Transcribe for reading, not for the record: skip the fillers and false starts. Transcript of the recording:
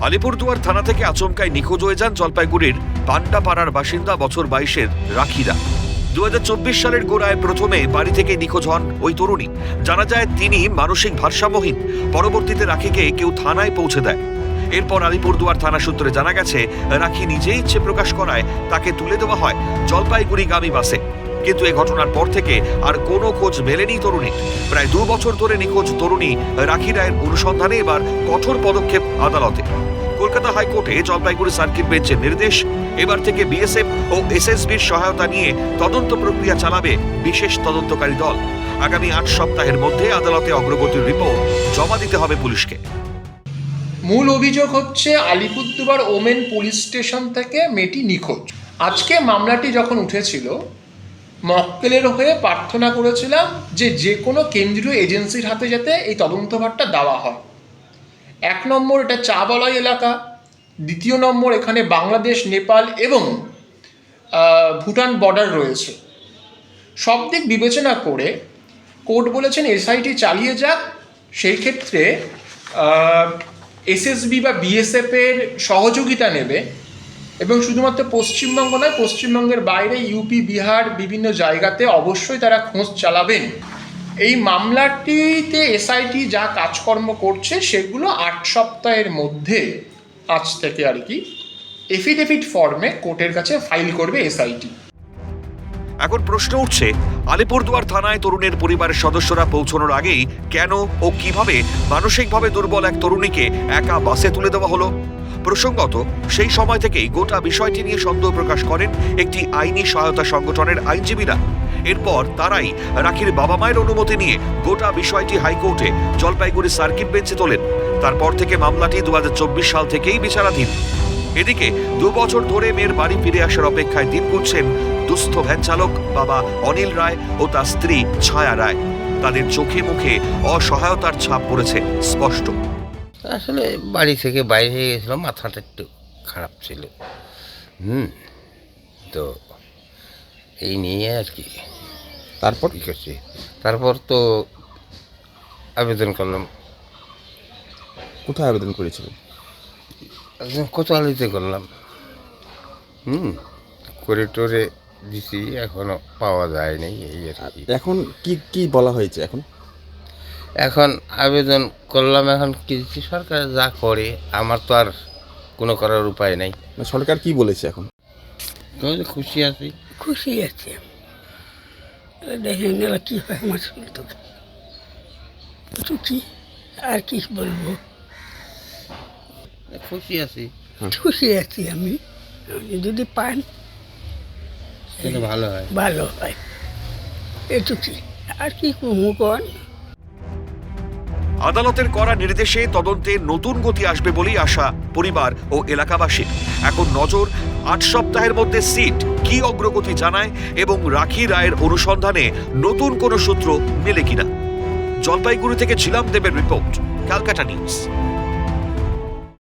আলিপুরদুয়ার থানা থেকে আচমকায় নিখোঁজ হয়ে যান জলপাইগুড়ির পান্ডাপাড়ার বাসিন্দা বছর 22-এর রাখিরা। 2024 সালের গোড়ায় প্রথমে বাড়ি থেকে নিখোঁজ হন ওই তরুণী। জানা যায় তিনি মানসিক ভারসাম্যহীন। পরবর্তীতে রাখিকে কেউ থানায় পৌঁছে দেয়। এরপর আলিপুরদুয়ার থানা সূত্রে জানা গেছে, রাখি নিজেই ইচ্ছে প্রকাশ করায় তাকে তুলে দেওয়া হয় জলপাইগুড়িগামী বাসে। কিন্তু এই ঘটনার পর থেকে আর কোনো খোঁজ মেলেনি তরুণী। প্রায় 2 বছর ধরে নিখোঁজ তরুণী রাখি রায়ের অনুসন্ধানে এবার কঠোর পদক্ষেপ আদালতে। কলকাতা হাইকোর্টে জলপাইগুড়ি সার্কিট বেঞ্চের নির্দেশ, এবার থেকে বিএসএফ ও এসএসবির সহায়তা নিয়ে তদন্ত প্রক্রিয়া চালাবে বিশেষ তদন্তকারী দল। আগামী 8 সপ্তাহের মধ্যে আদালতে অগ্রগতির রিপোর্ট জমা দিতে হবে পুলিশকে। মূল অভিযোগ হচ্ছে আলিপুরদুয়ার ওমেন পুলিশ স্টেশন থেকে মেয়েটি নিখোঁজ। আজকে মামলাটি যখন উঠেছিল, মক্কেলের হয়ে প্রার্থনা করেছিলাম যে কোনো কেন্দ্রীয় এজেন্সির হাতে যাতে এই তদন্তভারটা দেওয়া হয়। 1 নম্বর এটা চা বলাই এলাকা, 2 নম্বর এখানে বাংলাদেশ, নেপাল এবং ভুটান বর্ডার রয়েছে। সব দিক বিবেচনা করে কোর্ট বলেছেন এসআইটি চালিয়ে যাক। সেই ক্ষেত্রে এসএসবি বা বিএসএফের সহযোগিতা নেবে এবং শুধুমাত্র পশ্চিমবঙ্গ নয়, পশ্চিমবঙ্গের বাইরে ইউপি, বিহার বিভিন্ন জায়গাতে অবশ্যই তারা খোঁজ চালাবেন। এই মামলাটিতে এসআইটি যা কাজকর্ম করছে সেগুলো 8 সপ্তাহের মধ্যে আজ থেকে আর কি এফিডেভিট ফর্মে কোর্টের কাছে ফাইল করবে এসআইটি। এখন প্রশ্ন উঠছে, আলিপুরদুয়ার থানায় তরুণের পরিবারের সদস্যরা পৌঁছানোর আগেই কেন ও কিভাবে মানসিকভাবে দুর্বল এক তরুণীকে একা বাসে তুলে দেওয়া হলো? প্রসঙ্গত, সেই সময় থেকেই গোটা বিষয়টি নিয়ে সন্দেহ প্রকাশ করেন একটি আইনি সহায়তা সংগঠনের আইনজীবীরা। এরপর তারাই রাখির বাবা মায়ের অনুমতি নিয়ে গোটা বিষয়টি হাইকোর্টে জলপাইগুড়ি সার্কিট বেঞ্চে তোলেন। তারপর থেকে মামলাটি 2024 সাল থেকেই বিচারাধীন। এদিকে 2 বছর ধরে মেয়ের বাড়ি ফিরে আসার অপেক্ষায় দিন গুনছেন দুস্থ ভ্যান চালক বাবা অনিল রায় ও তার স্ত্রী ছায়া রায়। তাদের চোখে মুখে অসহায়তার ছাপ পড়েছে স্পষ্ট। আসলে বাড়ি থেকে বাইরে গেছিলাম, মাথাটা একটু খারাপ ছিল। তো এই নিয়ে আর কি। তারপর কী করছি, তারপর তো আবেদন করলাম। কোথায় আবেদন করেছিলেন? কোতোয়ালিতে করলাম। করে টোরে দিছি, এখনো পাওয়া যায়নি। এই আর কি। এখন কি বলা হয়েছে? এখন আবেদন করলাম, এখন কি দিচ্ছি, সরকার যা করে, আমার তো আর কোনো করার উপায় নাই। সরকার কি বলেছে এখন? তুমি খুশি আছি? খুশি আছে। দেখে গেলে কী হয় আমার শরীর, তোকে একটু কি আর কি বলবো, খুশি আছি। খুশি আছি আমি। যদি পান সেটা ভালো হয়, ভালো হয়। একটু কি আর কি মুখ। আদালতের করা নির্দেশে তদন্তে নতুন গতি আসবে বলেই আশা পরিবার ও এলাকাবাসীর। এখন নজর 8 সপ্তাহের মধ্যে সিট কি অগ্রগতি জানায় এবং রাখি রায়ের অনুসন্ধানে নতুন কোনো সূত্র মেলে কিনা। জলপাইগুড়ি থেকে ছিলাম দেবের রিপোর্ট, ক্যালকাটা নিউজ।